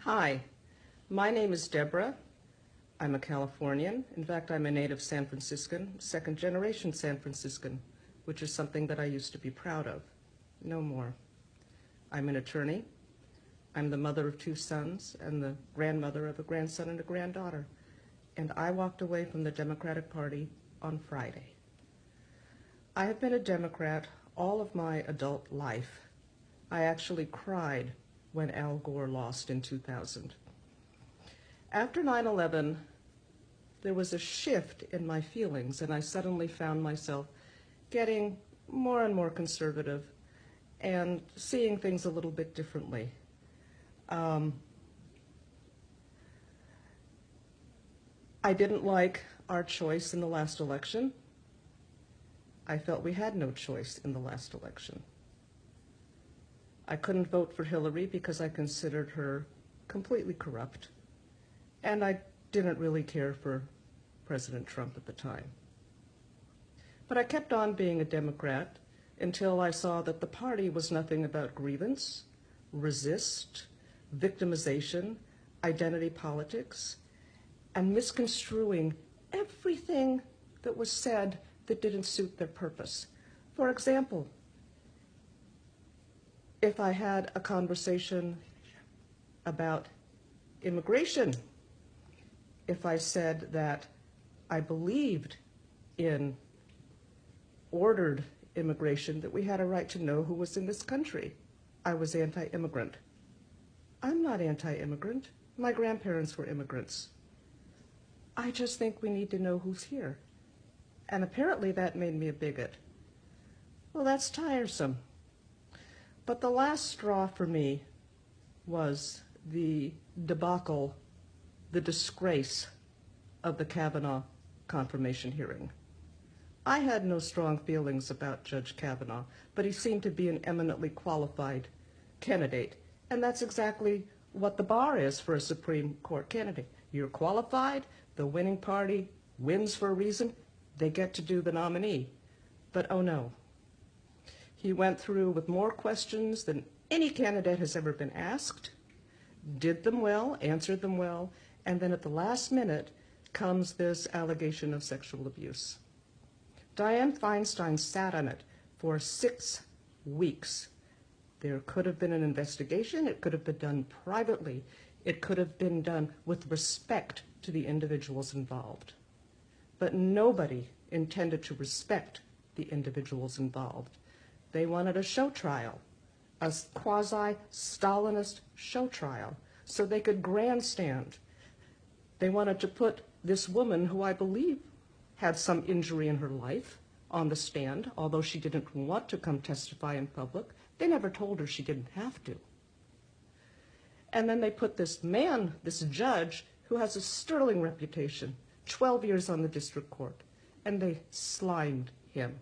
Hi, my name is Deborah. I'm a Californian. In fact, I'm a native San Franciscan, second generation San Franciscan, which is something that I used to be proud of. No more. I'm an attorney. I'm the mother of 2 sons and the grandmother of a grandson and a granddaughter. And I walked away from the Democratic Party on Friday. I have been a Democrat all of my adult life. I actually cried when Al Gore lost in 2000. After 9/11, there was a shift in my feelings, and I suddenly found myself getting more and more conservative and seeing things a little bit differently. I didn't like our choice in the last election. I felt we had no choice in the last election. I couldn't vote for Hillary because I considered her completely corrupt, and I didn't really care for President Trump at the time. But I kept on being a Democrat until I saw that the party was nothing about grievance, resist, victimization, identity politics, and misconstruing everything that was said that didn't suit their purpose. For example, if I had a conversation about immigration, if I said that I believed in ordered immigration, that we had a right to know who was in this country, I was anti-immigrant. I'm not anti-immigrant. My grandparents were immigrants. I just think we need to know who's here. And apparently that made me a bigot. Well, that's tiresome. But the last straw for me was the debacle, the disgrace of the Kavanaugh confirmation hearing. I had no strong feelings about Judge Kavanaugh, but he seemed to be an eminently qualified candidate. And that's exactly what the bar is for a Supreme Court candidate. You're qualified, the winning party wins for a reason, they get to do the nominee. But oh no. He went through with more questions than any candidate has ever been asked, did them well, answered them well, and then at the last minute comes this allegation of sexual abuse. Dianne Feinstein sat on it for 6 weeks. There could have been an investigation. It could have been done privately. It could have been done with respect to the individuals involved. But nobody intended to respect the individuals involved. They wanted a show trial, a quasi-Stalinist show trial, so they could grandstand. They wanted to put this woman, who I believe had some injury in her life, on the stand, although she didn't want to come testify in public. They never told her she didn't have to. And then they put this man, this judge, who has a sterling reputation, 12 years on the district court, and they slimed him.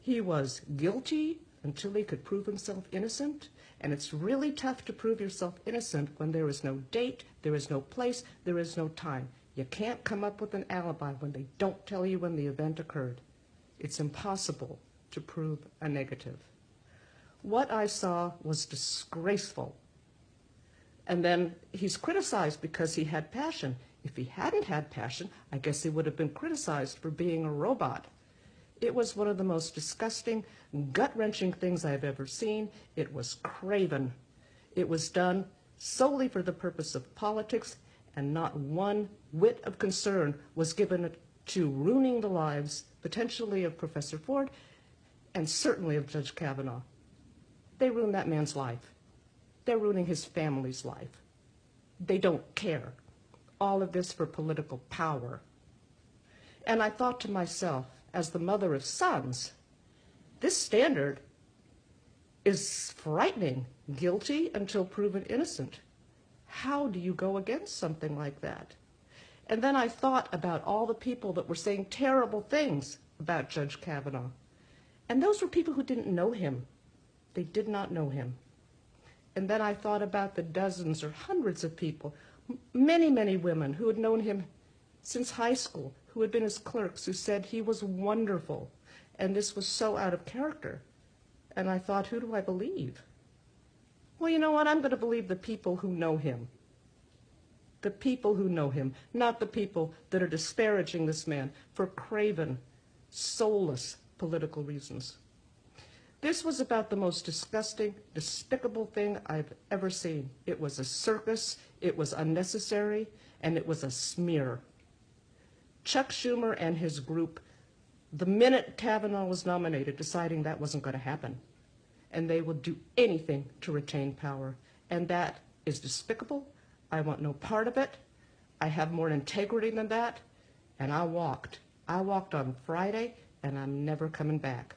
He was guilty until he could prove himself innocent, and it's really tough to prove yourself innocent when there is no date, there is no place, there is no time. You can't come up with an alibi when they don't tell you when the event occurred. It's impossible to prove a negative. What I saw was disgraceful. And then he's criticized because he had passion. If he hadn't had passion, I guess he would have been criticized for being a robot. It was one of the most disgusting, gut-wrenching things I've ever seen. It was craven. It was done solely for the purpose of politics, and not one whit of concern was given to ruining the lives, potentially of Professor Ford, and certainly of Judge Kavanaugh. They ruined that man's life. They're ruining his family's life. They don't care. All of this for political power. And I thought to myself, as the mother of sons, this standard is frightening. Guilty until proven innocent. How do you go against something like that? And then I thought about all the people that were saying terrible things about Judge Kavanaugh. And those were people who didn't know him. They did not know him. And then I thought about the dozens or hundreds of people, many, many women who had known him since high school, who had been his clerks, who said he was wonderful, and this was so out of character. And I thought, who do I believe? Well, you know what? I'm going to believe the people who know him. The people who know him, not the people that are disparaging this man for craven, soulless political reasons. This was about the most disgusting, despicable thing I've ever seen. It was a circus, it was unnecessary, and it was a smear. Chuck Schumer and his group, the minute Kavanaugh was nominated, deciding that wasn't going to happen. And they will do anything to retain power. And that is despicable. I want no part of it. I have more integrity than that. And I walked. I walked on Friday, and I'm never coming back.